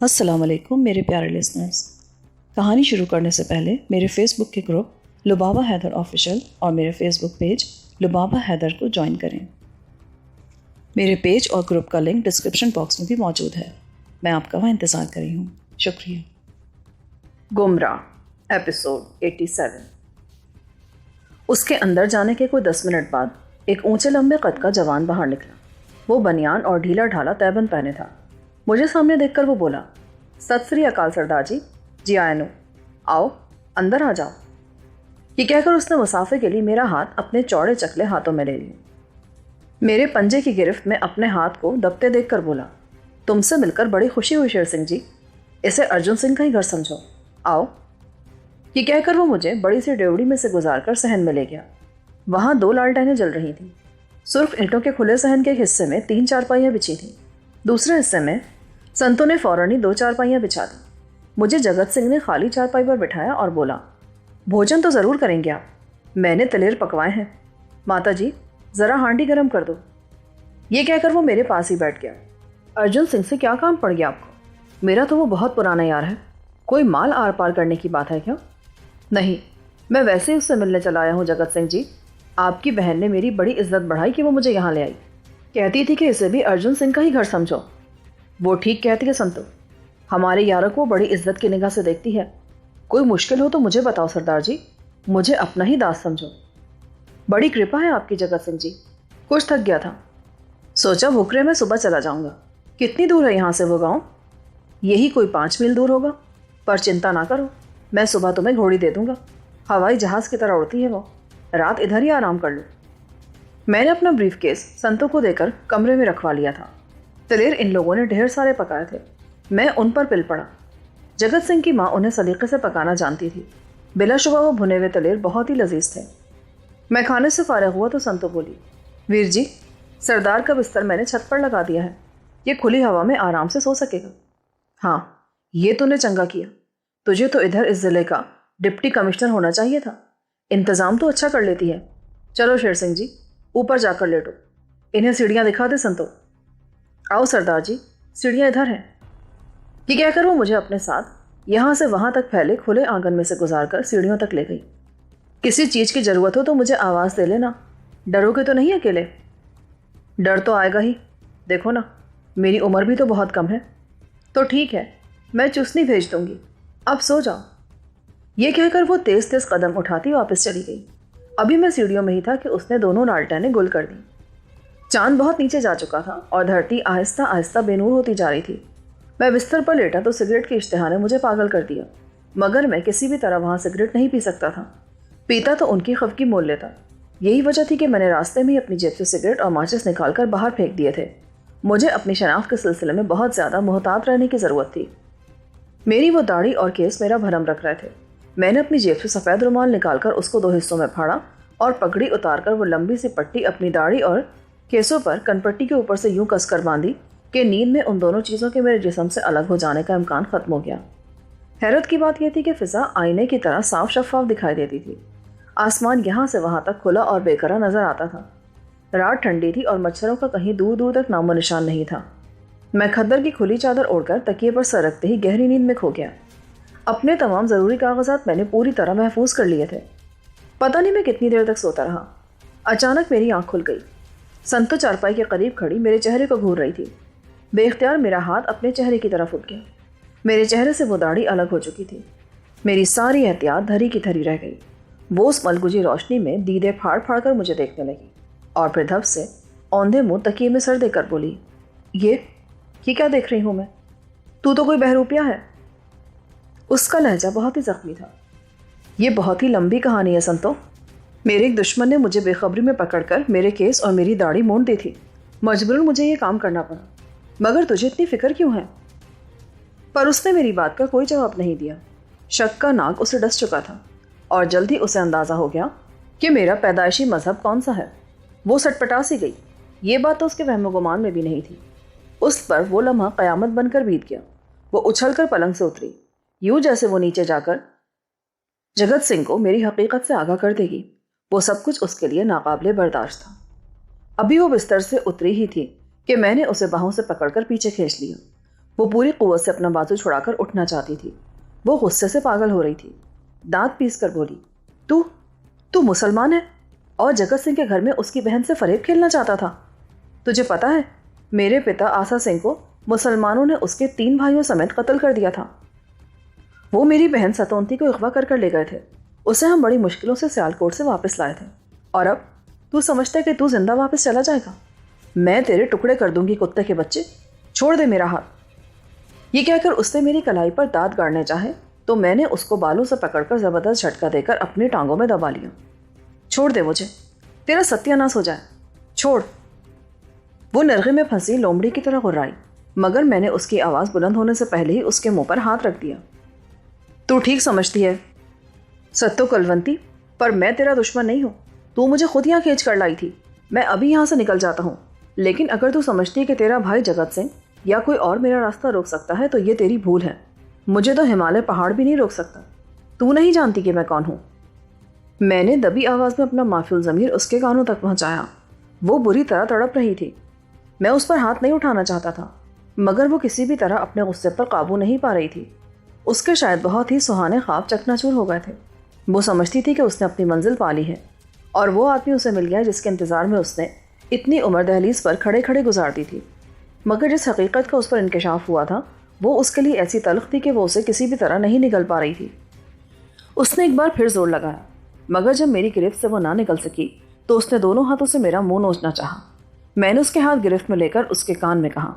अस्सलाम वालेकुम मेरे प्यारे लिसनर्स। कहानी शुरू करने से पहले मेरे फेसबुक के ग्रुप लुबाबा हैदर ऑफिशियल और मेरे फेसबुक पेज लुबाबा हैदर को ज्वाइन करें। मेरे पेज और ग्रुप का लिंक डिस्क्रिप्शन बॉक्स में भी मौजूद है। मैं आपका वहाँ इंतज़ार कर रही हूँ। शुक्रिया। गुमराह एपिसोड 87। उसके अंदर जाने के कोई 10 मिनट बाद एक ऊंचे लंबे कद का जवान बाहर निकला। वो बनियान और ढीला ढाला तैबंद पहने था। मुझे सामने देखकर वो बोला, सत श्री अकाल सरदार जी। जी आया नो, आओ अंदर आ जाओ। ये कहकर उसने मुसाफिर के लिए मेरा हाथ अपने चौड़े चकले हाथों में ले लिया। मेरे पंजे की गिरफ्त में अपने हाथ को दबते देखकर बोला, तुमसे मिलकर बड़ी खुशी हुई शेर सिंह जी। इसे अर्जुन सिंह का ही घर समझो, आओ। ये कहकर वो मुझे बड़ी सी ड्योढ़ी में से गुजार कर सहन में ले गया। वहाँ 2 लालटेनें जल रही थीं। सुर्ख ईंटों के खुले सहन के हिस्से में 3 चारपाइयाँ बिछी थीं। दूसरे हिस्से में संतों ने फौरन ही 2 चारपाइयाँ बिछा दी। मुझे जगत सिंह ने खाली चारपाई पर बिठाया और बोला, भोजन तो ज़रूर करेंगे आप। मैंने तलेर पकवाए हैं। माता जी ज़रा हांडी गर्म कर दो। ये कहकर वो मेरे पास ही बैठ गया। अर्जुन सिंह से क्या काम पड़ गया आपको? मेरा तो वो बहुत पुराना यार है। कोई माल आर पार करने की बात है क्या? नहीं, मैं वैसे ही उससे मिलने चला आया हूँ जगत सिंह जी। आपकी बहन ने मेरी बड़ी इज्जत बढ़ाई कि वो मुझे यहाँ ले आई। कहती थी कि इसे भी अर्जुन सिंह का ही घर समझो। वो ठीक कहती है संतो। हमारे यारों को बड़ी इज्जत की निगाह से देखती है। कोई मुश्किल हो तो मुझे बताओ सरदार जी, मुझे अपना ही दास समझो। बड़ी कृपा है आपकी जगत सिंह जी। कुछ थक गया था, सोचा भुखरे में सुबह चला जाऊंगा। कितनी दूर है यहाँ से वो गाँव? यही कोई 5 मील दूर होगा। पर चिंता ना करो, मैं सुबह तुम्हें घोड़ी दे दूंगा। हवाई जहाज़ की तरह उड़ती है वो। रात इधर ही आराम कर लो। मैंने अपना ब्रीफकेस संतों को देकर कमरे में रखवा लिया था। तलेर इन लोगों ने ढेर सारे पकाए थे। मैं उन पर पिल पड़ा। जगत सिंह की माँ उन्हें सलीके से पकाना जानती थी। बिलाशुबा वो भुने हुए तलेर बहुत ही लजीज थे। मैं खाने से फारिग हुआ तो संतो बोली, वीर जी सरदार का बिस्तर मैंने छत पर लगा दिया है। ये खुली हवा में आराम से सो सकेगा। हाँ, ये तूने चंगा किया। तुझे तो इधर इस ज़िले का डिप्टी कमिश्नर होना चाहिए था। इंतज़ाम तो अच्छा कर लेती है। चलो शेर सिंह जी, ऊपर जाकर लेटो। इन्हें सीढ़ियाँ दिखा दे संतो। आओ सरदार जी, सीढ़ियाँ इधर हैं। ये कहकर वो मुझे अपने साथ यहाँ से वहाँ तक फैले खुले आंगन में से गुजार कर सीढ़ियों तक ले गई। किसी चीज़ की ज़रूरत हो तो मुझे आवाज़ दे लेना। डरोगे तो नहीं अकेले? डर तो आएगा ही। देखो ना, मेरी उम्र भी तो बहुत कम है। तो ठीक है, मैं चुस्नी भेज दूंगी। अब सो जाओ। ये कहकर वो तेज़ तेज़ कदम उठाती वापस चली गई। अभी मैं सीढ़ियों में ही था कि उसने दोनों लालटेनें गुल कर दी। चांद बहुत नीचे जा चुका था और धरती आहिस्ता आहिस्ता बेनूर होती जा रही थी। मैं बिस्तर पर लेटा तो सिगरेट की इश्तिहा ने मुझे पागल कर दिया, मगर मैं किसी भी तरह वहाँ सिगरेट नहीं पी सकता था। पीता तो उनकी खफकी मोल लेता। यही वजह थी कि मैंने रास्ते में ही अपनी जेब से सिगरेट और माचिस निकालकर बाहर फेंक दिए थे। मुझे अपनी शनाख्त के सिलसिले में बहुत ज़्यादा मोहतात रहने की ज़रूरत थी। मेरी वो दाढ़ी और केस मेरा भरम रख रहे थे। मैंने अपनी जेब से सफ़ेद रुमाल निकालकर उसको 2 हिस्सों में फाड़ा और पगड़ी उतारकर वो लंबी सी पट्टी अपनी दाढ़ी और केसों पर कनपट्टी के ऊपर से यूं कसकर बांधी कि नींद में उन दोनों चीज़ों के मेरे जिस्म से अलग हो जाने का इम्कान ख़त्म हो गया। हैरत की बात यह थी कि फ़िज़ा आईने की तरह साफ शफाफ दिखाई देती थी। आसमान यहाँ से वहाँ तक खुला और बेकरार नज़र आता था। रात ठंडी थी और मच्छरों का कहीं दूर दूर तक नामो निशान नहीं था। मैं खद्दर की खुली चादर ओढ़कर तकिए पर सर रखते ही गहरी नींद में खो गया। अपने तमाम ज़रूरी कागजात मैंने पूरी तरह महफूज कर लिए थे। पता नहीं मैं कितनी देर तक सोता रहा। अचानक मेरी आँख खुल गई। संतो चारपाई के करीब खड़ी मेरे चेहरे को घूर रही थी। बेख्तियार मेरा हाथ अपने चेहरे की तरफ उठ गया। मेरे चेहरे से वो दाढ़ी अलग हो चुकी थी। मेरी सारी एहतियात धरी की धरी रह गई। वो उस मलगुजी रोशनी में दीदे फाड़ फाड़ कर मुझे देखने लगी और फिर धप से औंधे मुँह तकिए में सर देकर बोली, ये क्या देख रही हूँ मैं? तू तो कोई बहरूपिया है। उसका लहजा बहुत ही ज़ख्मी था। ये बहुत ही लंबी कहानी है संतो। मेरे एक दुश्मन ने मुझे बेखबरी में पकड़कर मेरे केस और मेरी दाढ़ी मोड़ दी थी। मजबूरन मुझे ये काम करना पड़ा। मगर तुझे इतनी फिक्र क्यों है? पर उसने मेरी बात का कोई जवाब नहीं दिया। शक का नाग उसे डस चुका था और जल्द ही उसे अंदाज़ा हो गया कि मेरा पैदाइशी मजहब कौन सा है। वो सटपटा सी गई। ये बात तो उसके वहम गुमान में भी नहीं थी। उस पर वो लम्हा क़यामत बनकर बीत गया। वो उछलकर पलंग से उतरी, यूं जैसे वो नीचे जाकर जगत सिंह को मेरी हकीकत से आगाह कर देगी। वो सब कुछ उसके लिए नाकाबिले बर्दाश्त था। अभी वो बिस्तर से उतरी ही थी कि मैंने उसे बाहों से पकड़कर पीछे खींच लिया। वो पूरी कुव्वत से अपना बाजू छुड़ाकर उठना चाहती थी। वो गुस्से से पागल हो रही थी। दांत पीस कर बोली, तू तू मुसलमान है और जगत सिंह के घर में उसकी बहन से फरेब खेलना चाहता था? तुझे पता है मेरे पिता आसा सिंह को मुसलमानों ने उसके 3 भाइयों समेत कत्ल कर दिया था। वो मेरी बहन सतौंती को अगवा कर ले गए थे। उसे हम बड़ी मुश्किलों से सियालकोट से वापस लाए थे। और अब तू समझता है कि तू जिंदा वापस चला जाएगा? मैं तेरे टुकड़े कर दूंगी कुत्ते के बच्चे, छोड़ दे मेरा हाथ। ये कहकर उसने मेरी कलाई पर दांत गाड़ने चाहे तो मैंने उसको बालों से पकड़कर जबरदस्त झटका देकर अपनी टांगों में दबा लिया। छोड़ दे मुझे, तेरा सत्यानाश हो जाए, छोड़। वो नरगे में फंसी लोमड़ी की तरह गुर्राई, मगर मैंने उसकी आवाज़ बुलंद होने से पहले ही उसके मुंह पर हाथ रख दिया। तू ठीक समझती है सत्तो कलवंती, पर मैं तेरा दुश्मन नहीं हूँ। तू मुझे खुद यहाँ खींच कर लाई थी। मैं अभी यहाँ से निकल जाता हूँ, लेकिन अगर तू समझती है कि तेरा भाई जगत सिंह या कोई और मेरा रास्ता रोक सकता है तो ये तेरी भूल है। मुझे तो हिमालय पहाड़ भी नहीं रोक सकता। तू नहीं जानती कि मैं कौन हूँ। मैंने दबी आवाज़ में अपना माफिल ज़मीर उसके कानों तक पहुँचाया। वो बुरी तरह तड़प रही थी। मैं उस पर हाथ नहीं उठाना चाहता था, मगर वो किसी भी तरह अपने गुस्से पर काबू नहीं पा रही थी। उसके शायद बहुत ही सुहाने ख्वाब चकनाचूर हो गए थे। वो समझती थी कि उसने अपनी मंजिल पा ली है और वो आदमी उसे मिल गया जिसके इंतज़ार में उसने इतनी उम्र दहलीज पर खड़े खड़े गुजार दी थी। मगर जिस हकीकत का उस पर इंकशाफ हुआ था वो उसके लिए ऐसी तल्ख थी कि वो उसे किसी भी तरह नहीं निकल पा रही थी। उसने एक बार फिर जोर लगाया, मगर जब मेरी गिरफ्त से वो ना निकल सकी तो उसने दोनों हाथों से मेरा मुंह नोचना चाहा। मैंने उसके हाथ गिरफ्त में लेकर उसके कान में कहा,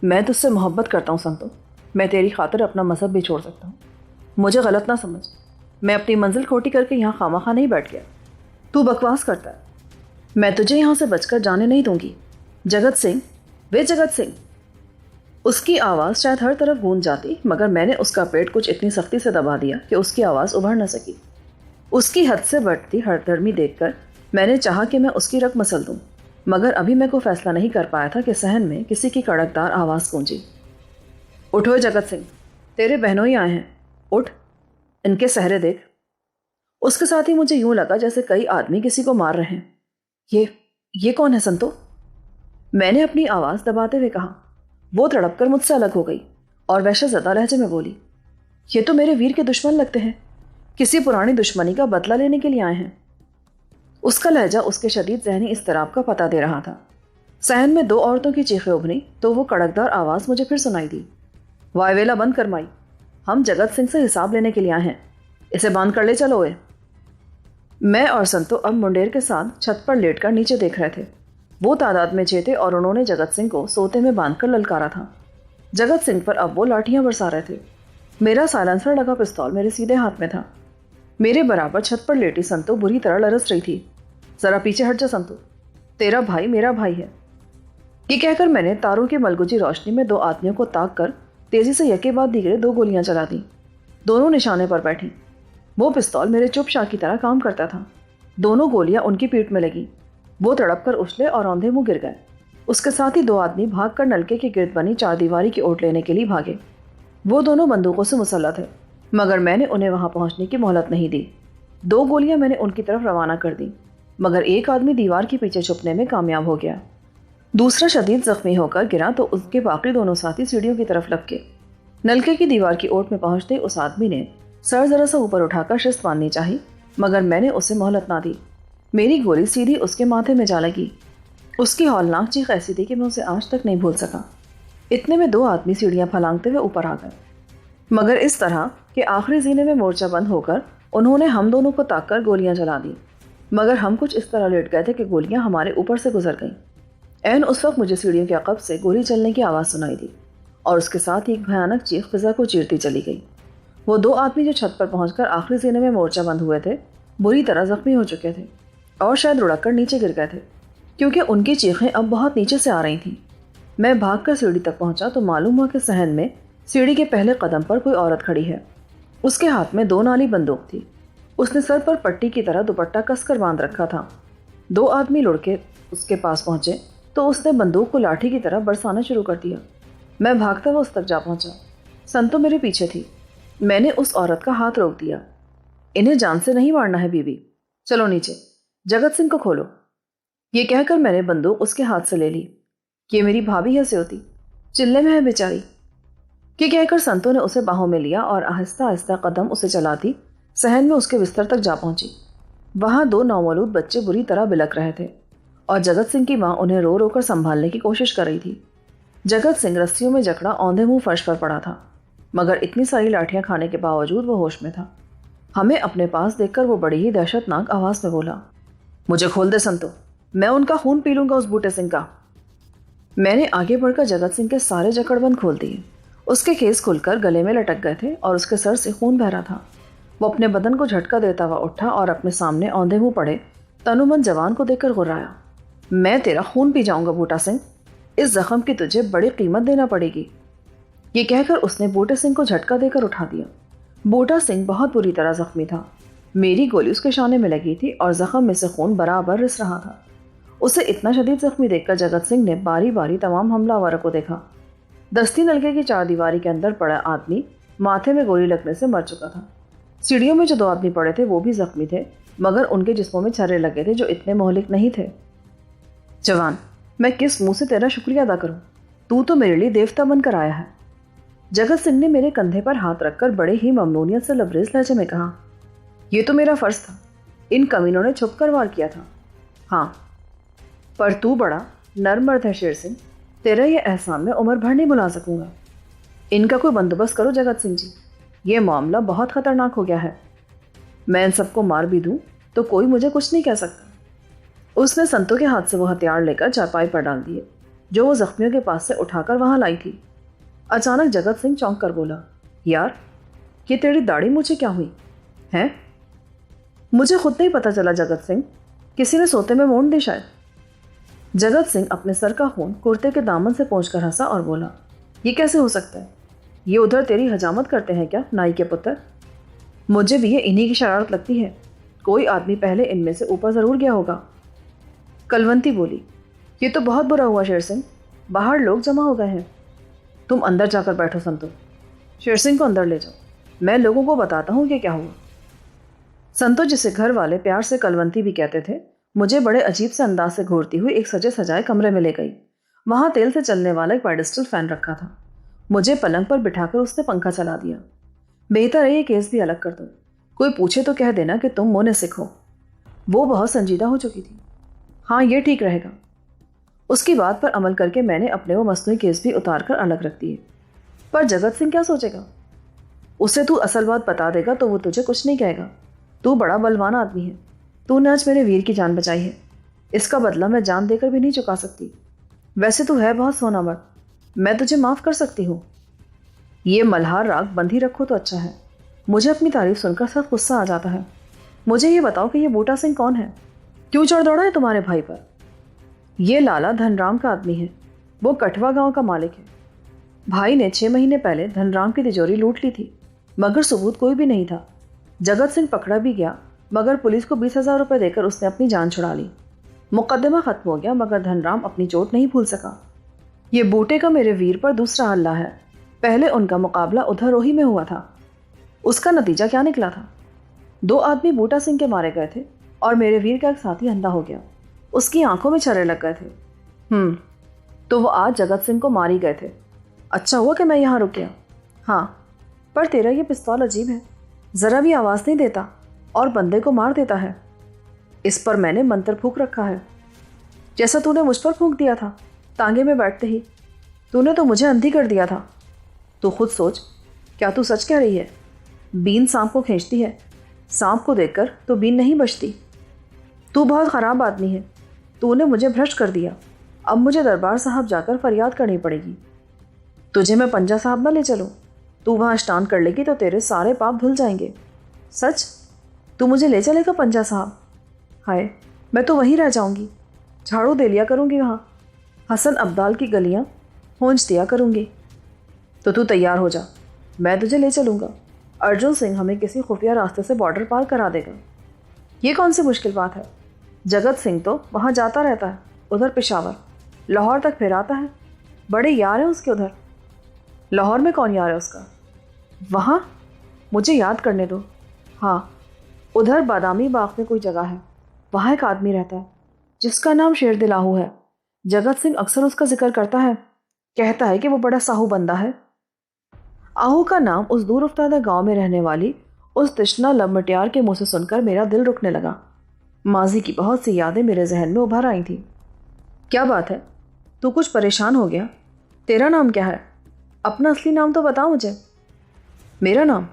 मैं तुझसे मोहब्बत करता हूँ संतो। मैं तेरी खातिर अपना मजहब भी छोड़ सकता हूँ। मुझे गलत ना समझ, मैं अपनी मंजिल खोटी करके यहाँ खामाखा नहीं बैठ गया। तू बकवास करता है। मैं तुझे यहाँ से बचकर जाने नहीं दूंगी। जगत सिंह, वे जगत सिंह। उसकी आवाज़ शायद हर तरफ गूंज जाती, मगर मैंने उसका पेट कुछ इतनी सख्ती से दबा दिया कि उसकी आवाज़ उभर न सकी। उसकी हद से बढ़ती हरदर्मी देखकर मैंने चाहा कि मैं उसकी रग मसल दूं, मगर अभी मैं कोई फैसला नहीं कर पाया था कि सहन में किसी की कड़कदार आवाज़ गूंजी। उठो जगत सिंह, तेरे बहनों ही आए हैं, उठ, इनके सहरे देख। उसके साथ ही मुझे यूं लगा जैसे कई आदमी किसी को मार रहे हैं। ये कौन है संतो? मैंने अपनी आवाज़ दबाते हुए कहा। वो तड़प कर मुझसे अलग हो गई और वहशतज़दा लहजे में बोली, ये तो मेरे वीर के दुश्मन लगते हैं, किसी पुरानी दुश्मनी का बदला लेने के लिए आए हैं। उसका लहजा उसके शदीद जहनी इज़्तिराब का पता दे रहा था। सहन में 2 औरतों की चीखें उभरी तो वो कड़कदार आवाज़ मुझे फिर सुनाई दी, वायवेला बंद कर माई, हम जगत सिंह से हिसाब लेने के लिए आए हैं, इसे बांध कर ले चलो। मैं और संतो अब मुंडेर के साथ छत पर लेटकर नीचे देख रहे थे। वो तादाद में 6 थे और उन्होंने जगत सिंह को सोते में बांधकर ललकारा था। जगत सिंह पर अब वो लाठियां बरसा रहे थे। मेरा साइलेंसर लगा पिस्तौल मेरे सीधे हाथ में था। मेरे बराबर छत पर लेटी संतो बुरी तरह लरस रही थी। जरा पीछे हट जा संतो, तेरा भाई मेरा भाई है। ये कहकर मैंने तारों की मलगुजी रोशनी में 2 आदमियों को ताक कर तेजी से यके बाद दीगरे 2 गोलियां चला दी। दोनों निशाने पर बैठी। वो पिस्तौल मेरे चुप शाह की तरह काम करता था। दोनों गोलियां उनकी पीठ में लगी। वो तड़प कर उछले और औंधे मुंह गिर गए। उसके साथ ही 2 आदमी भागकर नलके की गिर्द बनी चारदीवारी की ओट लेने के लिए भागे। वो दोनों बंदूकों से मुसल्लह थे, मगर मैंने उन्हें वहां पहुंचने की मोहलत नहीं दी। 2 गोलियां मैंने उनकी तरफ रवाना कर दी, मगर एक आदमी दीवार के पीछे छुपने में कामयाब हो गया। दूसरा शदीद जख्मी होकर गिरा तो उसके बाकी दोनों साथी सीढ़ियों की तरफ लपके। नलके की दीवार की ओट में पहुंचते उस आदमी ने सर जरा सा ऊपर उठाकर शिस्त बांधनी चाही, मगर मैंने उसे मोहलत ना दी। मेरी गोली सीधी उसके माथे में जा लगी। उसकी हौलनाक चीख ऐसी थी कि मैं उसे आज तक नहीं भूल सका। इतने में 2 आदमी सीढ़ियां फलांगते हुए ऊपर आ गए, मगर इस तरह कि आखिरी जीने में मोर्चा बंद होकर उन्होंने हम दोनों को ताक कर गोलियां चला दी। मगर हम कुछ इस तरह लेट गए थे कि गोलियां हमारे ऊपर से गुजर गईं। ऐन उस वक्त मुझे सीढ़ियों के अकब से गोली चलने की आवाज़ सुनाई दी और उसके साथ ही एक भयानक चीख फिजा को चीरती चली गई। वो 2 आदमी जो छत पर पहुंचकर आखिरी जीने में मोर्चा बंद हुए थे, बुरी तरह जख्मी हो चुके थे और शायद लुढ़क कर नीचे गिर गए थे, क्योंकि उनकी चीखें अब बहुत नीचे से आ रही थीं। मैं भागकर सीढ़ी तक पहुंचा तो मालूम हुआ कि सहन में सीढ़ी के पहले कदम पर कोई औरत खड़ी है। उसके हाथ में 2 नाली बंदूक थी। उसने सर पर पट्टी की तरह दुपट्टा कसकर बांध रखा था। 2 आदमी लुढ़के उसके पास पहुंचे तो उसने बंदूक को लाठी की तरह बरसाना शुरू कर दिया। मैं भागता हुआ उस तक जा पहुंचा। संतो मेरे पीछे थी। मैंने उस औरत का हाथ रोक दिया। इन्हें जान से नहीं मारना है बीवी, चलो नीचे, जगत सिंह को खोलो। ये कहकर मैंने बंदूक उसके हाथ से ले ली। ये मेरी भाभी है स्योती, चिल्ले में है बेचारी। कि कहकर संतो ने उसे बाहों में लिया और आहिस्ता आहिस्ता कदम उसे चलाती सहन में उसके बिस्तर तक जा पहुंची। वहां 2 नौमौलूद बच्चे बुरी तरह बिलक रहे थे और जगत सिंह की मां उन्हें रो रो कर संभालने की कोशिश कर रही थी। जगत सिंह रस्सियों में जकड़ा औंधे मुंह फर्श पर पड़ा था, मगर इतनी सारी लाठियां खाने के बावजूद वो होश में था। हमें अपने पास देखकर वो बड़ी ही दहशतनाक आवाज में बोला, मुझे खोल दे संतो, मैं उनका खून पी लूंगा उस बूटे सिंह का। मैंने आगे बढ़कर जगत सिंह के सारे जकड़बंद खोल दिए। उसके केस खुलकर गले में लटक गए थे और उसके सर से खून बह रहा था। वो अपने बदन को झटका देता हुआ उठा और अपने सामने औंधे मुंह पड़े तनुमंद जवान को देखकर गुर्राया, मैं तेरा खून पी जाऊंगा बूटा सिंह, इस जख्म की तुझे बड़ी कीमत देना पड़ेगी। ये कहकर उसने बूटे सिंह को झटका देकर उठा दिया। बूटा सिंह बहुत बुरी तरह जख्मी था। मेरी गोली उसके शाने में लगी थी और जख्म में से खून बराबर रिस रहा था। उसे इतना शदीद जख्मी देखकर जगत सिंह ने बारी बारी तमाम हमलावरों को देखा। दस्ती नलके की 4 दीवारी के अंदर पड़ा आदमी माथे में गोली लगने से मर चुका था। सीढ़ियों में जो 2 आदमी पड़े थे वो भी जख्मी थे, मगर उनके जिस्मों में छर्रे लगे थे जो इतने मोहलिक नहीं थे। जवान, मैं किस मुंह से तेरा शुक्रिया अदा करूं? तू तो मेरे लिए देवता बनकर आया है। जगत सिंह ने मेरे कंधे पर हाथ रखकर बड़े ही ममनूनियत से लबरेज लहजे में कहा, यह तो मेरा फर्ज था, इन कमीनों ने छुप कर वार किया था। हाँ, पर तू बड़ा नर्म मर्द है शेर सिंह, तेरा यह एहसान मैं उम्र भर नहीं भुला सकूंगा। इनका कोई बंदोबस्त करो जगत सिंह जी, ये मामला बहुत खतरनाक हो गया है। मैं इन सबको मार भी दूं तो कोई मुझे कुछ नहीं कह सकता। उसने संतों के हाथ से वो हथियार लेकर चारपाई पर डाल दिए जो वो जख्मियों के पास से उठाकर वहां लाई थी। अचानक जगत सिंह चौंक कर बोला, यार, ये तेरी दाढ़ी मुझे क्या हुई है? मुझे खुद नहीं पता चला जगत सिंह, किसी ने सोते में मोड़ दी शायद। जगत सिंह अपने सर का खून कुर्ते के दामन से पोंछकर हंसा और बोला, ये कैसे हो सकता है? ये उधर तेरी हजामत करते हैं क्या नाई के पुत्र? मुझे भी ये इन्हीं की शरारत लगती है। कोई आदमी पहले इनमें से ऊपर जरूर गया होगा। कलवंती बोली, ये तो बहुत बुरा हुआ शेर सिंह, बाहर लोग जमा हो गए हैं। तुम अंदर जाकर बैठो संतो, शेर सिंह को अंदर ले जाओ, मैं लोगों को बताता हूँ कि क्या हुआ। संतो, जिसे घर वाले प्यार से कलवंती भी कहते थे, मुझे बड़े अजीब से अंदाज से घूरती हुई एक सजे सजाए कमरे में ले गई। वहां तेल से चलने वाला एक पेडिस्टल फैन रखा था। मुझे पलंग पर बिठाकर उसने पंखा चला दिया। बेहतर है ये केस भी अलग कर दो, कोई पूछे तो कह देना कि तुम मोने सिख हो। वो बहुत संजीदा हो चुकी थी। हाँ, ये ठीक रहेगा। उसकी बात पर अमल करके मैंने अपने वो मसनूई केस भी उतार कर अलग रख दिए। पर जगत सिंह क्या सोचेगा? उसे तू असल बात बता देगा तो वो तुझे कुछ नहीं कहेगा। तू बड़ा बलवान आदमी है, तूने आज मेरे वीर की जान बचाई है, इसका बदला मैं जान देकर भी नहीं चुका सकती। वैसे तू है बहुत सोना मर्द, मैं तुझे माफ़ कर सकती हूँ। ये मल्हार राग बंद ही रखो तो अच्छा है। मुझे अपनी तारीफ सुनकर सब गुस्सा आ जाता है। मुझे ये बताओ कि ये बूटा सिंह कौन है? क्यों चढ़ दौड़ा है तुम्हारे भाई पर? ये लाला धनराम का आदमी है, वो कठवा गांव का मालिक है। भाई ने 6 महीने पहले धनराम की तिजोरी लूट ली थी, मगर सबूत कोई भी नहीं था। जगत सिंह पकड़ा भी गया, मगर पुलिस को 20,000 रुपये देकर उसने अपनी जान छुड़ा ली। मुकदमा खत्म हो गया, मगर धनराम अपनी चोट नहीं भूल सका। ये बूटे का मेरे वीर पर दूसरा हल्ला है। पहले उनका मुकाबला उधर रोही में हुआ था। उसका नतीजा क्या निकला था? 2 आदमी बूटा सिंह के मारे गए थे और मेरे वीर का एक साथी अंधा हो गया। उसकी आंखों में छर्रे लग गए थे। तो वो आज जगत सिंह को मार ही गए थे। अच्छा हुआ कि मैं यहाँ रुक गया। हाँ, पर तेरा ये पिस्तौल अजीब है, ज़रा भी आवाज़ नहीं देता और बंदे को मार देता है। इस पर मैंने मंत्र फूंक रखा है, जैसा तूने मुझ पर फूंक दिया था तांगे में बैठते ही। तूने तो मुझे अंधी कर दिया था। तू खुद सोच, क्या तू सच कह रही है? बीन सांप को खींचती है, सांप को देखकर तो बीन नहीं बचती। तू बहुत ख़राब आदमी है, तूने मुझे भ्रष्ट कर दिया। अब मुझे दरबार साहब जाकर फरियाद करनी पड़ेगी। तुझे मैं पंजा साहब न ले चलूँ? तू वहाँ स्नान कर लेगी तो तेरे सारे पाप धुल जाएंगे। सच? तू मुझे ले चलेगा पंजा साहब? हाय, मैं तो वहीं रह जाऊंगी, झाड़ू दे लिया करूंगी, वहाँ हसन अब्दाल की गलियाँ होंच दिया करूंगी। तो तू तैयार हो जा, मैं तुझे ले चलूँगा। अर्जुन सिंह हमें किसी खुफिया रास्ते से बॉर्डर पार करा देगा। ये कौन सी मुश्किल बात है? जगत सिंह तो वहाँ जाता रहता है, उधर पेशावर, लाहौर तक फिर आता है। बड़े यार हैं उसके उधर। लाहौर में कौन यार है उसका? वहाँ मुझे याद करने दो। हाँ, उधर बादामी बाग में कोई जगह है, वहाँ एक आदमी रहता है जिसका नाम शेर दिलाहू है। जगत सिंह अक्सर उसका जिक्र करता है, कहता है कि वो बड़ा साहू बंदा है। आहू का नाम उस दूर उफ्तादा गांव में रहने वाली उस तिश्ना लब मटियार के मुंह से सुनकर मेरा दिल रुकने लगा। माजी की बहुत सी यादें मेरे जहन में उभर आई थी। क्या बात है, तू कुछ परेशान हो गया? तेरा नाम क्या है? अपना असली नाम तो बता मुझे। मेरा नाम?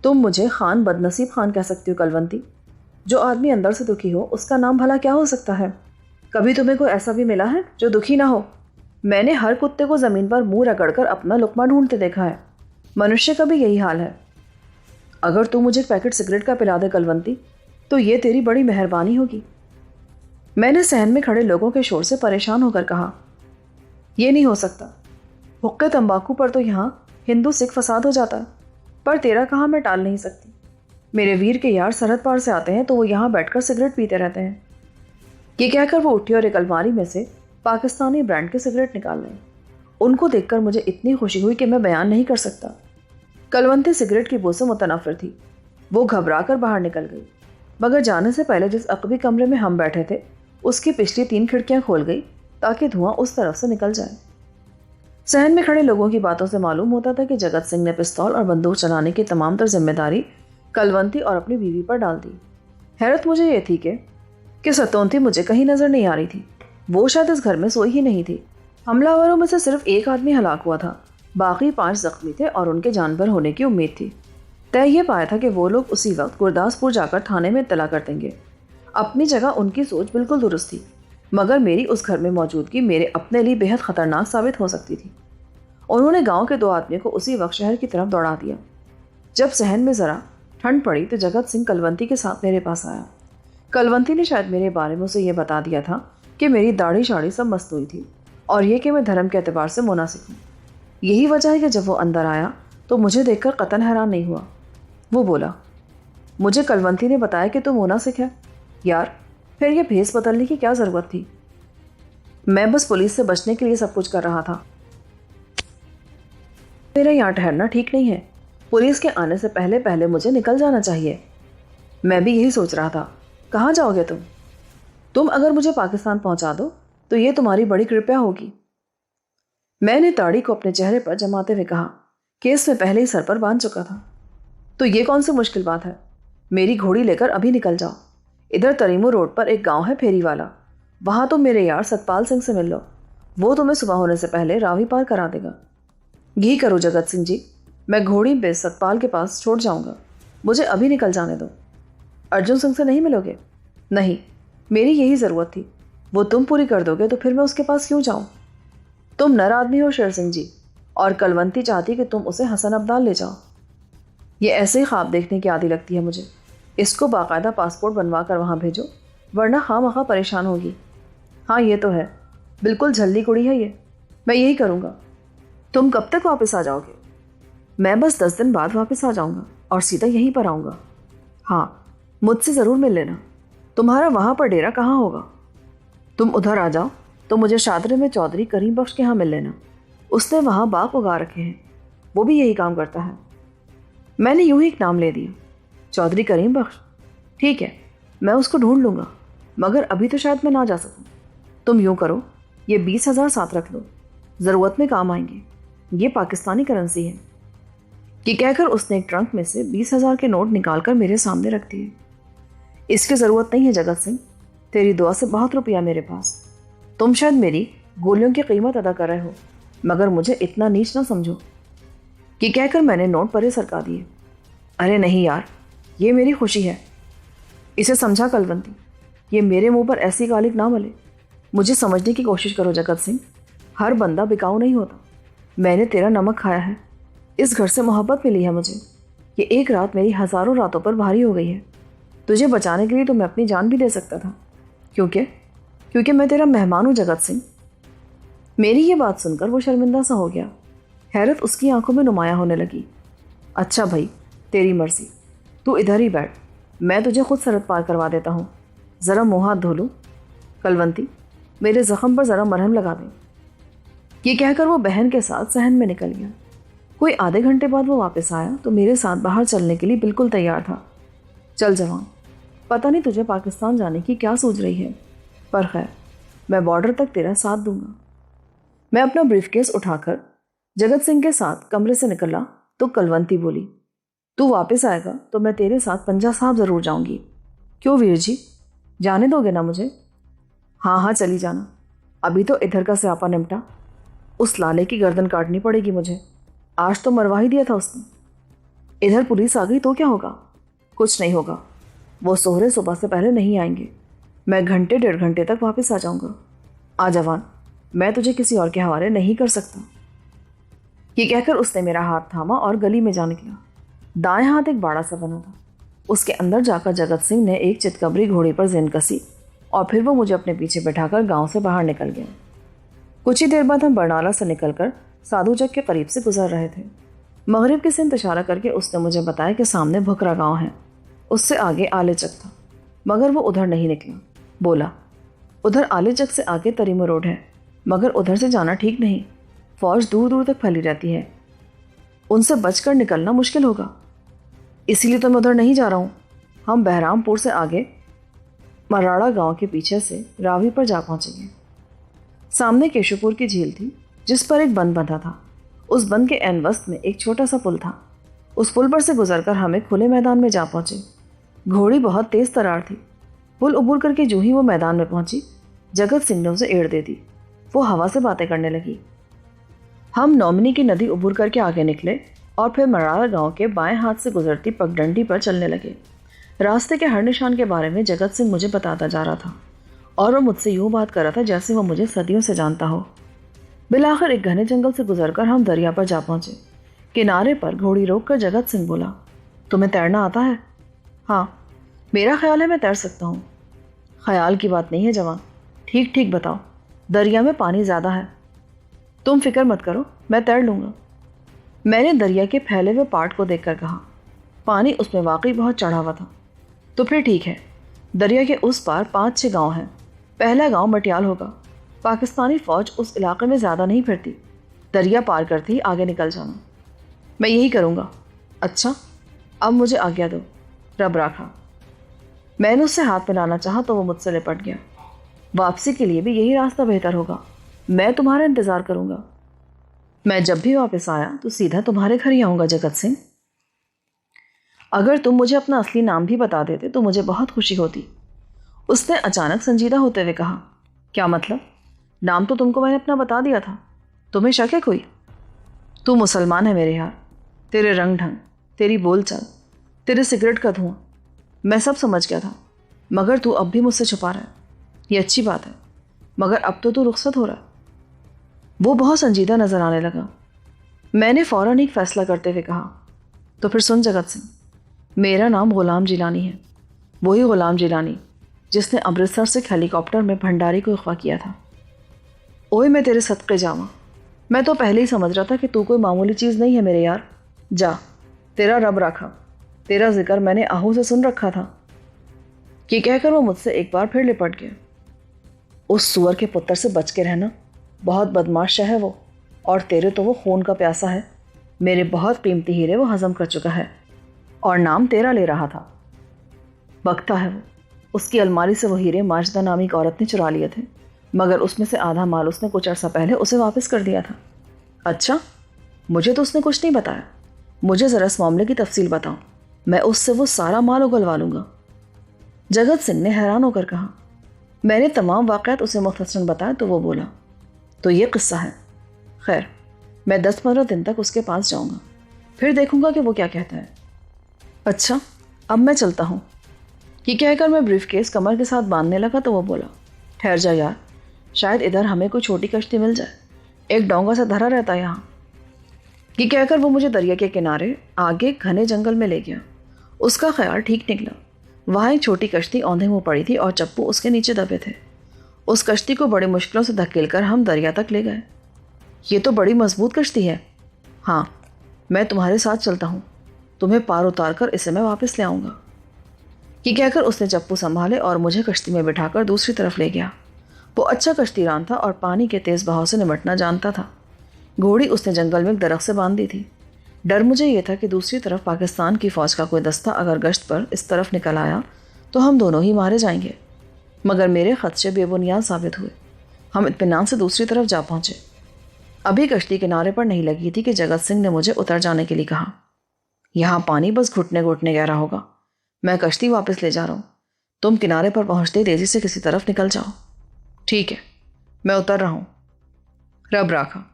तुम मुझे खान बदनसीब खान कह सकती हो कलवंती। जो आदमी अंदर से दुखी हो उसका नाम भला क्या हो सकता है? कभी तुम्हें कोई ऐसा भी मिला है जो दुखी ना हो? मैंने हर कुत्ते को ज़मीन पर मुंह रगड़कर अपना लुकमा ढूंढते देखा है। मनुष्य का भी यही हाल है। अगर तू मुझे एक पैकेट सिगरेट का पिला दे कलवंती, तो ये तेरी बड़ी मेहरबानी होगी। मैंने सहन में खड़े लोगों के शोर से परेशान होकर कहा, यह नहीं हो सकता। हुक्के तंबाकू पर तो यहाँ हिंदू सिख फसाद हो जाता है, पर तेरा कहाँ मैं टाल नहीं सकती। मेरे वीर के यार सरहद पार से आते हैं तो वो यहाँ बैठकर सिगरेट पीते रहते हैं। ये कहकर वो उठी और एक अलमारी में से पाकिस्तानी ब्रांड के सिगरेट निकाल लाई। उनको देखकर मुझे इतनी खुशी हुई कि मैं बयान नहीं कर सकता। कलवंती सिगरेट की बू से मुतनफ़िर थी। वो घबरा कर बाहर निकल गई, मगर जाने से पहले जिस अकबी कमरे में हम बैठे थे उसकी पिछली 3 खिड़कियां खोल गई ताकि धुआं उस तरफ से निकल जाए। सहन में खड़े लोगों की बातों से मालूम होता था कि जगत सिंह ने पिस्तौल और बंदूक चलाने की तमाम तर जिम्मेदारी कलवंती और अपनी बीवी पर डाल दी। हैरत मुझे ये थी कि सतोंती मुझे कहीं नजर नहीं आ रही थी। वो शायद इस घर में सोई ही नहीं थी। हमलावरों में से सिर्फ एक आदमी हलाक हुआ था, बाकी 5 जख्मी थे और उनके जानवर होने की उम्मीद थी। तय ये पाया था कि वो लोग उसी वक्त गुरदासपुर जाकर थाने में इत्तला कर देंगे। अपनी जगह उनकी सोच बिल्कुल दुरुस्त थी, मगर मेरी उस घर में मौजूदगी मेरे अपने लिए बेहद खतरनाक साबित हो सकती थी। उन्होंने गांव के 2 आदमियों को उसी वक्त शहर की तरफ दौड़ा दिया। जब सहन में ज़रा ठंड पड़ी तो जगत सिंह कलवंती के साथ मेरे पास आया। कलवंती ने शायद मेरे बारे में उसे यह बता दिया था कि मेरी दाढ़ी शाड़ी सब मस्तूई थी और ये कि मैं धर्म के एतबार से मुनासिब हूँ। यही वजह है कि जब वो अंदर आया तो मुझे देखकर कतन हैरान नहीं हुआ। वो बोला, मुझे कलवंती ने बताया कि तू मुनासिब है। यार, फिर ये भेस बदलने की क्या ज़रूरत थी? मैं बस पुलिस से बचने के लिए सब कुछ कर रहा था। मेरा यहाँ ठहरना ठीक नहीं है। पुलिस के आने से पहले पहले मुझे निकल जाना चाहिए। मैं भी यही सोच रहा था। कहाँ जाओगे तुम अगर मुझे पाकिस्तान पहुँचा दो तो ये तुम्हारी बड़ी कृपया होगी। मैंने ताड़ी को अपने चेहरे पर जमाते हुए कहा, केस में पहले ही सर पर बांध चुका था। तो ये कौन सी मुश्किल बात है? मेरी घोड़ी लेकर अभी निकल जाओ। इधर तरीमू रोड पर एक गांव है फेरी वाला, वहाँ तुम मेरे यार सतपाल सिंह से मिल लो। वो तुम्हें सुबह होने से पहले रावी पार करा देगा। यही करो जगत सिंह जी, मैं घोड़ी पे सतपाल के पास छोड़ जाऊँगा। मुझे अभी निकल जाने दो। अर्जुन सिंह से नहीं मिलोगे? नहीं, मेरी यही ज़रूरत थी। वो तुम पूरी कर दोगे तो फिर मैं उसके पास क्यों जाऊँ? तुम नर आदमी हो शेर सिंह जी, और कलवंती चाहती कि तुम उसे हसन अब्दाल ले जाओ। ये ऐसे ही ख्वाब देखने की आदि लगती है मुझे। इसको बाकायदा पासपोर्ट बनवा कर वहाँ भेजो, वरना खामखा परेशान होगी। हाँ, ये तो है, बिल्कुल झल्ली कुड़ी है ये। मैं यही करूँगा। तुम कब तक वापस आ जाओगे? मैं बस 10 दिन बाद वापस आ जाऊँगा और सीधा यहीं पर आऊँगा। हाँ, मुझसे ज़रूर मिल लेना। तुम्हारा वहाँ पर डेरा कहाँ होगा? तुम उधर आ जाओ तो मुझे शादरे में चौधरी करीम बख्श के यहाँ मिल लेना। उसने वहाँ बाग उगा रखे हैं, वो भी यही काम करता है। मैंने यूं ही एक नाम ले दिया, चौधरी करीम बख्श। ठीक है, मैं उसको ढूंढ लूँगा, मगर अभी तो शायद मैं ना जा सकूँ। तुम यूं करो, ये 20,000 साथ रख लो, ज़रूरत में काम आएंगे। ये पाकिस्तानी करेंसी है। ये कहकर उसने एक ट्रंक में से 20,000 के नोट निकालकर मेरे सामने रख दिए। इसकी ज़रूरत नहीं है जगत सिंह, तेरी दुआ से बहुत रुपया मेरे पास। तुम शायद मेरी गोलियों की कीमत अदा कर रहे हो, मगर मुझे इतना नीच ना समझो। कि कहकर मैंने नोट परे सरका दिए। अरे नहीं यार, ये मेरी खुशी है। इसे समझा कलवंती, ये मेरे मुंह पर ऐसी गालिब ना मले। मुझे समझने की कोशिश करो जगत सिंह, हर बंदा बिकाऊ नहीं होता। मैंने तेरा नमक खाया है, इस घर से मोहब्बत मिली है मुझे। ये एक रात मेरी हज़ारों रातों पर भारी हो गई है। तुझे बचाने के लिए तो मैं अपनी जान भी दे सकता था, क्योंकि मैं तेरा मेहमान हूँ जगत सिंह। मेरी ये बात सुनकर वो शर्मिंदा सा हो गया। हैरत उसकी आंखों में नुमाया होने लगी। अच्छा भाई, तेरी मर्जी, तू इधर ही बैठ, मैं तुझे खुद सरहद पार करवा देता हूँ। ज़रा मुँह हाथ धो लूँ। कलवंती, मेरे ज़ख्म पर ज़रा मरहम लगा दें। ये कहकर वो बहन के साथ सहन में निकल गया। कोई आधे घंटे बाद वो वापस आया तो मेरे साथ बाहर चलने के लिए बिल्कुल तैयार था। चल जवान, पता नहीं तुझे पाकिस्तान जाने की क्या सूझ रही है, पर खैर, मैं बॉर्डर तक तेरा साथ दूंगा। मैं अपना ब्रीफकेस उठाकर जगत सिंह के साथ कमरे से निकला तो कलवंती बोली, तू वापस आएगा तो मैं तेरे साथ पंजा साहब ज़रूर जाऊंगी। क्यों वीर जी, जाने दोगे ना मुझे? हाँ हाँ चली जाना, अभी तो इधर का स्यापा निपटा, उस लाले की गर्दन काटनी पड़ेगी मुझे। आज तो मरवा ही दिया था उसने। इधर पुलिस आ गई तो क्या होगा? कुछ नहीं होगा, वो सोहरे सुबह से पहले नहीं आएंगे। मैं घंटे 1.5 घंटे तक वापस आ जाऊंगा। आ जवान, मैं तुझे किसी और के हवाले नहीं कर सकता। ये कहकर उसने मेरा हाथ थामा और गली में जा निकला। दाएं हाथ एक बाड़ा सा बना था, उसके अंदर जाकर जगत सिंह ने एक चितकबरी घोड़ी पर जिन कसी और फिर वो मुझे अपने पीछे बैठाकर गांव से बाहर निकल गया। कुछ ही देर बाद हम बरनाला से निकलकर साधु जग के करीब से गुजर रहे थे। मगरिब की सिमत इशारा करके उसने मुझे बताया कि सामने भुकरा गांव है, उससे आगे आले चक था, मगर वो उधर नहीं निकला। बोला, उधर आले चक से आगे तरीमो रोड है, मगर उधर से जाना ठीक नहीं, फौज दूर दूर तक फैली रहती है, उनसे बचकर निकलना मुश्किल होगा, इसीलिए तो मैं उधर नहीं जा रहा हूँ। हम बहरामपुर से आगे मराड़ा गांव के पीछे से रावी पर जा पहुँचेंगे। सामने केशवपुर की झील थी जिस पर एक बंद बंधा था। उस बंद के एन वस्त में एक छोटा सा पुल था। उस पुल पर से गुजरकर हम एक खुले मैदान में जा पहुँचे। घोड़ी बहुत तेज तरार थी। पुल उबूर करके जो ही वो मैदान में पहुंची, जगत सिंह ने उसे एड़ दे दी। वो हवा से बातें करने लगी। हम नौमिनी की नदी उबूर करके आगे निकले और फिर मराड़ा गांव के बाएं हाथ से गुजरती पगडंडी पर चलने लगे। रास्ते के हर निशान के बारे में जगत सिंह मुझे बताता जा रहा था और वह मुझसे यूँ बात कर रहा था जैसे वह मुझे सदियों से जानता हो। बिलाखिर एक घने जंगल से गुजरकर हम दरिया पर जा पहुंचे। किनारे पर घोड़ी रोककर जगत सिंह बोला, तुम्हें तैरना आता है? हाँ, मेरा ख्याल है मैं तैर सकता हूँ। ख्याल की बात नहीं है जवान, ठीक ठीक बताओ, दरिया में पानी ज़्यादा है। तुम फिक्र मत करो, मैं तैर लूँगा। मैंने दरिया के फैले हुए पार्ट को देखकर कहा। पानी उसमें वाकई बहुत चढ़ा हुआ था। तो फिर ठीक है, दरिया के उस पार 5-6 गांव हैं। पहला गांव मटियाल होगा। पाकिस्तानी फ़ौज उस इलाके में ज़्यादा नहीं फिरती, दरिया पार करते ही आगे निकल जाना। मैं यही करूँगा। अच्छा, अब मुझे आज्ञा दो। रब राखा। मैंने उससे हाथ मिलाना चाहा तो वो मुझसे लिपट गया। वापसी के लिए भी यही रास्ता बेहतर होगा, मैं तुम्हारा इंतज़ार करूँगा। मैं जब भी वापस आया तो सीधा तुम्हारे घर ही आऊँगा जगत सिंह। अगर तुम मुझे अपना असली नाम भी बता देते तो मुझे बहुत खुशी होती। उसने अचानक संजीदा होते हुए कहा। क्या मतलब? नाम तो तुमको मैंने अपना बता दिया था, तुम्हें शक है कोई? तू मुसलमान है मेरे यार, तेरे रंग ढंग, तेरी बोलचाल, तेरे सिगरेट का धुआं, मैं सब समझ गया था, मगर तू अब भी मुझसे छुपा रहा है। ये अच्छी बात है, मगर अब तो तू रुखसत हो रहा है। वो बहुत संजीदा नजर आने लगा। मैंने फ़ौरन एक फ़ैसला करते हुए कहा, तो फिर सुन जगत सिंह, मेरा नाम ग़ुलाम जिलानी है, वही ग़ुलाम जिलानी जिसने अमृतसर से हेलीकॉप्टर में भंडारी को अगवा किया था। ओए मैं तेरे सदक़े जावा, मैं तो पहले ही समझ रहा था कि तू कोई मामूली चीज़ नहीं है मेरे यार। जा, तेरा रब रखा, तेरा जिक्र मैंने आहू से सुन रखा था। कि कहकर वो मुझसे एक बार फिर लिपट गया। उस सुअर के पुत्र से बच के रहना, बहुत बदमाश है वो, और तेरे तो वो खून का प्यासा है। मेरे बहुत कीमती हीरे वो हजम कर चुका है और नाम तेरा ले रहा था। बकता है वो, उसकी अलमारी से वो हीरे माजदा नामी एक औरत ने चुरा लिए थे, मगर उसमें से आधा माल उसने कुछ अर्सा पहले उसे वापस कर दिया था। अच्छा, मुझे तो उसने कुछ नहीं बताया। मुझे ज़रा इस मामले की तफसील बताओ, मैं उससे वो सारा माल उगलवा लूँगा। जगत सिंह ने हैरान होकर कहा। मैंने तमाम वाक़यात उसे मुख्तसरन बताया तो वो बोला, तो ये किस्सा है। खैर, मैं 10-15 दिन तक उसके पास जाऊँगा, फिर देखूँगा कि वो क्या कहता है। अच्छा, अब मैं चलता हूँ। ये कहकर मैं ब्रीफकेस कमर के साथ बांधने लगा तो वो बोला, ठहर जा यार, शायद इधर हमें कोई छोटी कश्ती मिल जाए, एक डोंगा सा धरा रहता है यहाँ। ये कहकर वो मुझे दरिया के किनारे आगे घने जंगल में ले गया। उसका ख्याल ठीक निकला। वहाँ एक छोटी कश्ती औंधे मुँह पड़ी थी और चप्पू उसके नीचे दबे थे। उस कश्ती को बड़ी मुश्किलों से धकेलकर हम दरिया तक ले गए। ये तो बड़ी मजबूत कश्ती है। हाँ, मैं तुम्हारे साथ चलता हूँ, तुम्हें पार उतार कर इसे मैं वापस ले आऊँगा। ये कहकर उसने चप्पू संभाले और मुझे कश्ती में बिठाकर दूसरी तरफ ले गया। वो अच्छा कश्तीरान था और पानी के तेज़ बहाव से निमटना जानता था। घोड़ी उसने जंगल में एक दरख्त से बांध दी थी। डर मुझे ये था कि दूसरी तरफ पाकिस्तान की फ़ौज का कोई दस्ता अगर गश्त पर इस तरफ निकल आया तो हम दोनों ही मारे जाएंगे, मगर मेरे खदशे बेबुनियाद साबित हुए। हम इत्मीनान से दूसरी तरफ जा पहुँचे। अभी कश्ती किनारे पर नहीं लगी थी कि जगत सिंह ने मुझे उतर जाने के लिए कहा। यहाँ पानी बस घुटने घुटने गहरा होगा, मैं कश्ती वापस ले जा रहा हूँ, तुम किनारे पर पहुँचते ही तेजी से किसी तरफ निकल जाओ। ठीक है, मैं उतर रहा हूँ, रब राखा।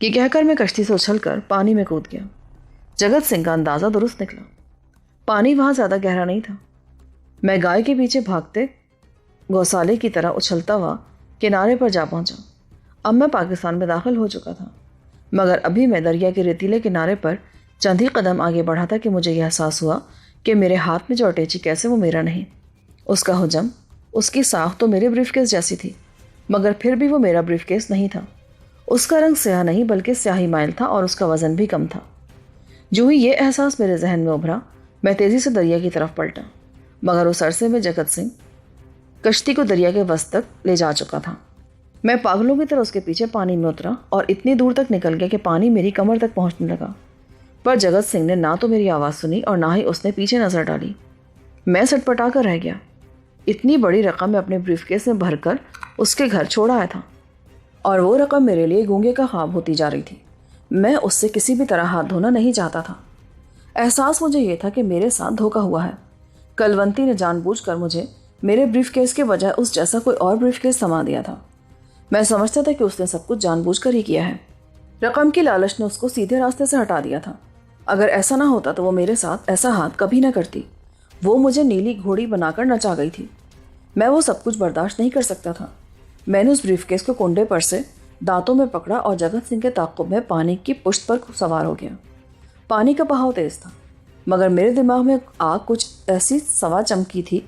ये कहकर मैं कश्ती से उछलकर पानी में कूद गया। जगत सिंह का अंदाज़ा दुरुस्त निकला। पानी वहाँ ज़्यादा गहरा नहीं था। मैं गाय के पीछे भागते गौसाले की तरह उछलता हुआ किनारे पर जा पहुँचा। अब मैं पाकिस्तान में दाखिल हो चुका था, मगर अभी मैं दरिया के रेतीले किनारे पर चंद ही कदम आगे बढ़ा था कि मुझे यह एहसास हुआ कि मेरे हाथ में जो अटैची कैसे वो मेरा नहीं। उसका हुजम, उसकी साख तो मेरे ब्रीफकेस जैसी थी, मगर फिर भी वो मेरा ब्रीफकेस नहीं था। उसका रंग स्याह नहीं बल्कि स्याही माइल था और उसका वज़न भी कम था। जो ही ये एहसास मेरे जहन में उभरा, मैं तेज़ी से दरिया की तरफ पलटा, मगर उस अरसे में जगत सिंह कश्ती को दरिया के वस्त तक ले जा चुका था। मैं पागलों की तरह उसके पीछे पानी में उतरा और इतनी दूर तक निकल गया कि पानी मेरी कमर तक पहुंचने लगा। पर जगत सिंह ने ना तो मेरी आवाज़ सुनी और ना ही उसने पीछे नज़र डाली। मैं सटपटा कर रह गया। इतनी बड़ी रकम मैं अपने ब्रीफकेस में भरकर उसके घर छोड़ आया था, और वो रकम मेरे लिए गूंगे का ख्वाब होती जा रही थी। मैं उससे किसी भी तरह हाथ धोना नहीं चाहता था। एहसास मुझे ये था कि मेरे साथ धोखा हुआ है। कलवंती ने जानबूझकर मुझे मेरे ब्रीफकेस के बजाय उस जैसा कोई और ब्रीफकेस थमा दिया था। मैं समझता था कि उसने सब कुछ जानबूझकर ही किया है। रकम की लालच ने उसको सीधे रास्ते से हटा दिया था। अगर ऐसा ना होता तो वो मेरे साथ ऐसा हाथ कभी ना करती। वो मुझे नीली घोड़ी बनाकर नचा गई थी। मैं वो सब कुछ बर्दाश्त नहीं कर सकता था। मैंने उस ब्रीफकेस को कुंडे पर से दांतों में पकड़ा और जगत सिंह के ताक़ुब में पानी की पुश्त पर सवार हो गया। पानी का बहाव तेज था, मगर मेरे दिमाग में आग कुछ ऐसी सवा चमकी थी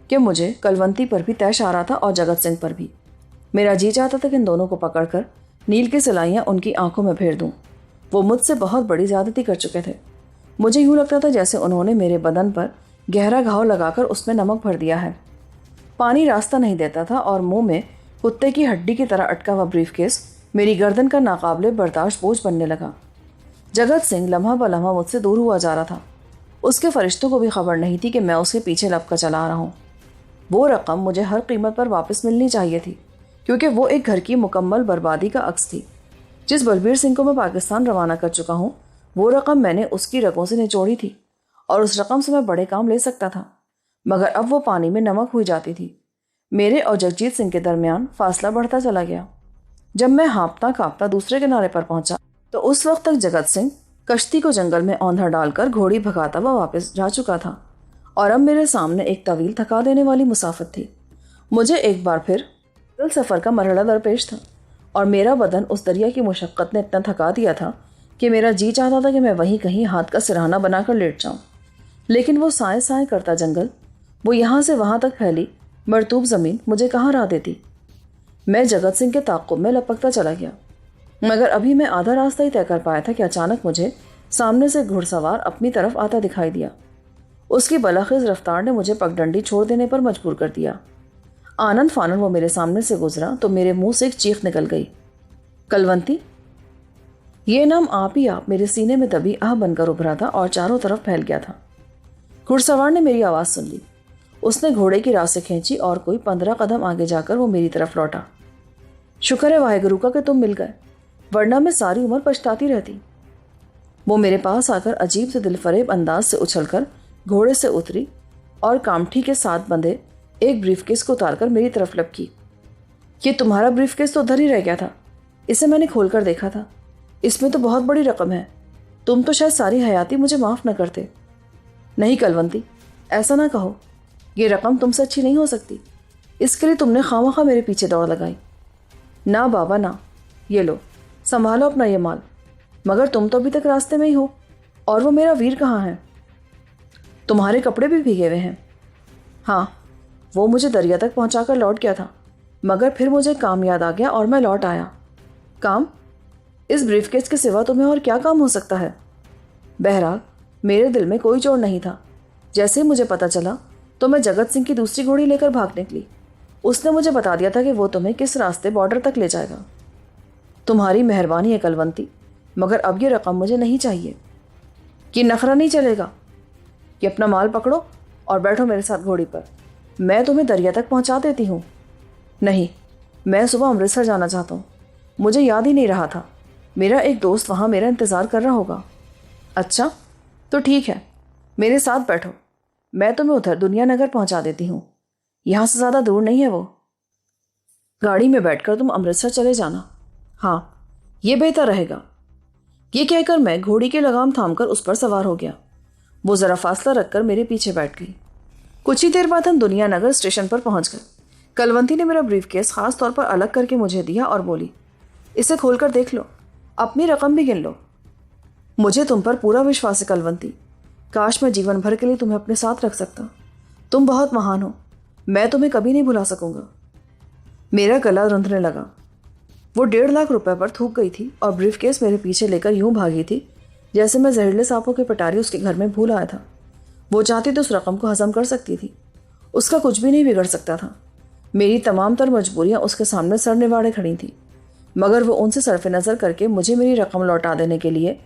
कि मुझे कलवंती पर भी तैश आ रहा था और जगत सिंह पर भी। मेरा जी चाहता था कि इन दोनों को पकड़कर नील की सिलाइयाँ उनकी आंखों में फेर दूं। वो मुझसे बहुत बड़ी ज़्यादती कर चुके थे। मुझे यूँ लगता था जैसे उन्होंने मेरे बदन पर गहरा घाव लगाकर उसमें नमक भर दिया है। पानी रास्ता नहीं देता था और मुंह में कुत्ते की हड्डी की तरह अटका हुआ ब्रीफकेस मेरी गर्दन का नाकाबिले बर्दाश्त बोझ बनने लगा। जगत सिंह लम्हा ब लम्हा मुझसे दूर हुआ जा रहा था। उसके फरिश्तों को भी खबर नहीं थी कि मैं उसके पीछे लपका चला आ रहा हूँ। वो रकम मुझे हर कीमत पर वापस मिलनी चाहिए थी, क्योंकि वो एक घर की मुकम्मल बर्बादी का अक्स थी। जिस बलबीर सिंह को मैं पाकिस्तान रवाना कर चुका हूँ, वो रकम मैंने उसकी रगों से निचोड़ी थी और उस रकम से मैं बड़े काम ले सकता था, मगर अब वो पानी में नमक हुई जाती थी। मेरे और जगजीत सिंह के दरमियान फासला बढ़ता चला गया। जब मैं हाँपता काँपता दूसरे किनारे पर पहुंचा तो उस वक्त तक जगत सिंह कश्ती को जंगल में औंधा डालकर घोड़ी भगाता हुआ वापस जा चुका था, और अब मेरे सामने एक तवील थका देने वाली मुसाफत थी। मुझे एक बार फिर सफ़र का मरहला दरपेश था और मेरा बदन उस दरिया की मुशक्क़त ने इतना थका दिया था कि मेरा जी चाहता था कि मैं वहीं कहीं हाथ का सिरहाना बनाकर लेट जाऊं। लेकिन वो साए साए करता जंगल, वो यहाँ से वहाँ तक फैली मरतूब ज़मीन मुझे कहाँ राह देती। मैं जगत सिंह के ताक़ुब में लपकता चला गया, मगर अभी मैं आधा रास्ता ही तय कर पाया था कि अचानक मुझे सामने से घुड़सवार अपनी तरफ आता दिखाई दिया। उसकी बलाखिज़ रफ्तार ने मुझे पगडंडी छोड़ देने पर मजबूर कर दिया। आनन फानन वो मेरे सामने से गुजरा तो मेरे मुंह से एक चीख निकल गई, कलवंती। ये नाम आप ही आप मेरे सीने में दबी आह बनकर उभरा था और चारों तरफ फैल गया था। घुड़सवार ने मेरी आवाज़ सुन ली। उसने घोड़े की राह से खींची और कोई 15 कदम आगे जाकर वो मेरी तरफ लौटा। शुक्र है वाहेगुरु का कि तुम मिल गए, वरना मैं सारी उम्र पछताती रहती। वो मेरे पास आकर अजीब से दिलफरेब अंदाज से उछलकर घोड़े से उतरी और कामठी के साथ बंधे एक ब्रीफकेस को उतारकर मेरी तरफ लपकी। ये तुम्हारा ब्रीफकेस तो उधर ही रह गया था, इसे मैंने खोलकर देखा था। इसमें तो बहुत बड़ी रकम है, तुम तो शायद सारी हयाती मुझे माफ़ न करते। नहीं कलवंती, ऐसा ना कहो, ये रकम तुमसे अच्छी नहीं हो सकती, इसके लिए तुमने खामखा मेरे पीछे दौड़ लगाई। ना बाबा ना, ये लो संभालो अपना ये माल, मगर तुम तो अभी तक रास्ते में ही हो, और वो मेरा वीर कहाँ है? तुम्हारे कपड़े भी भीगे हुए हैं। हाँ, वो मुझे दरिया तक पहुंचाकर लौट गया था, मगर फिर मुझे काम याद आ गया और मैं लौट आया। काम? इस ब्रीफकेस के सिवा तुम्हें और क्या काम हो सकता है? बहरहाल मेरे दिल में कोई जोड़ नहीं था। जैसे ही मुझे पता चला तो मैं जगत सिंह की दूसरी घोड़ी लेकर भाग निकली। उसने मुझे बता दिया था कि वो तुम्हें किस रास्ते बॉर्डर तक ले जाएगा। तुम्हारी मेहरबानी है कलवंती, मगर अब ये रकम मुझे नहीं चाहिए। कि नखरा नहीं चलेगा कि अपना माल पकड़ो और बैठो मेरे साथ घोड़ी पर, मैं तुम्हें दरिया तक पहुंचा देती हूँ। नहीं, मैं सुबह अमृतसर जाना चाहता हूँ। मुझे याद ही नहीं रहा था। मेरा एक दोस्त वहाँ मेरा इंतज़ार कर रहा होगा। अच्छा, तो ठीक है, मेरे साथ बैठो, मैं तुम्हें उधर दुनिया नगर पहुँचा देती हूँ। यहाँ से ज़्यादा दूर नहीं है वो। गाड़ी में बैठकर तुम अमृतसर चले जाना। हाँ, ये बेहतर रहेगा। ये कहकर मैं घोड़ी की लगाम थामकर उस पर सवार हो गया। वो ज़रा फासला रखकर मेरे पीछे बैठ गई। कुछ ही देर बाद हम दुनिया नगर स्टेशन पर पहुंच गए। कलवंती ने मेरा ब्रीफकेस खास तौर पर अलग करके मुझे दिया और बोली, इसे खोलकर देख लो, अपनी रकम भी गिन लो। मुझे तुम पर पूरा विश्वास है कलवंती। काश मैं जीवन भर के लिए तुम्हें अपने साथ रख सकता। तुम बहुत महान हो, मैं तुम्हें कभी नहीं भुला सकूंगा। मेरा गला रुंधने लगा। वो 1.5 लाख रुपए पर थूक गई थी और ब्रीफकेस मेरे पीछे लेकर यूं भागी थी जैसे मैं जहरीले सांपों के पटारी उसके घर में भूल आया था। वो चाहती तो उस रकम को हजम कर सकती थी, उसका कुछ भी नहीं बिगड़ सकता था। मेरी तमाम तर मजबूरियां उसके सामने सर निवाड़े खड़ी थी, मगर वो उनसे सरफे नज़र करके मुझे मेरी रकम लौटा देने के लिए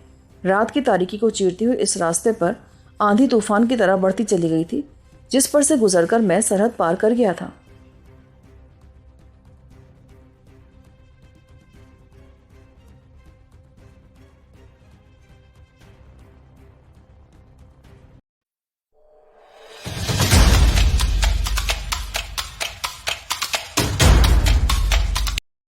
रात की तारीकी को चीरती हुई इस रास्ते पर आंधी तूफान की तरह बढ़ती चली गई थी जिस पर से गुजरकर मैं सरहद पार कर गया था।